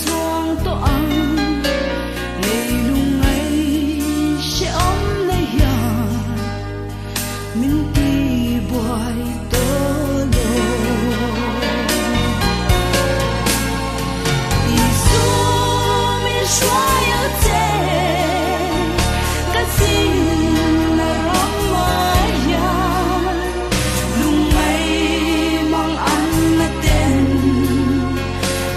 chuang to ang ngày lung ngày sẽ ôm lấy ya min ti boy to lo isu min shwai a te ka sin na ram ma ya lung ngày mang an na ten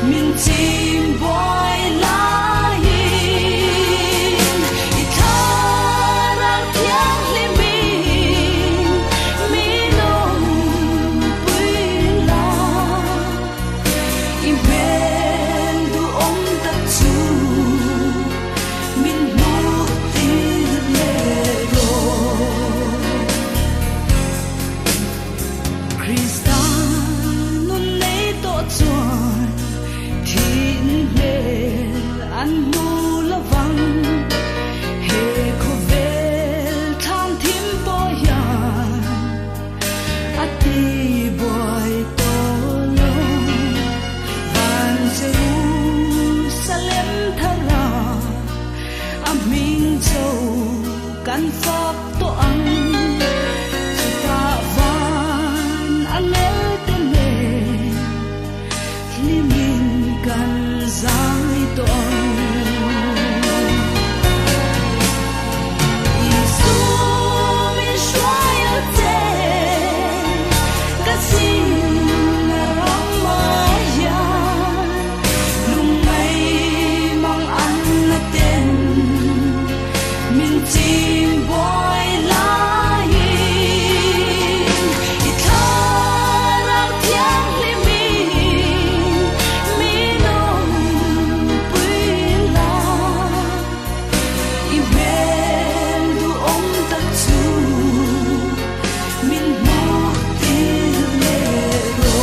min chim boy la hin I thara thiang li mi nong pui la I men du om ta chu min mu ti le ro Krista nun nei to chuan thiên mel an mu lavang he ko vel tham thim po ya ati boy to lo van Jerusalem thara aming châu kan phok to ang ta van angel te me limin kan zai to isu min shwai a te ka sin na ram ma ya lung ngày mang an na ten min chim boy la hin I thara thiang li mi nong pui la I men du om ta chu min mo ti le ro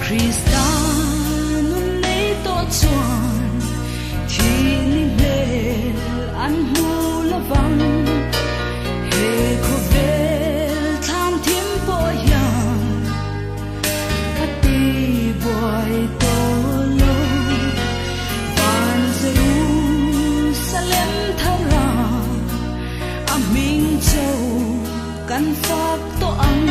Krista nun nei to chuan thiên mel an mu lavang he ko vel tham thim po ya ati boy to lo van Jerusalem thara aming châu kan phok to ang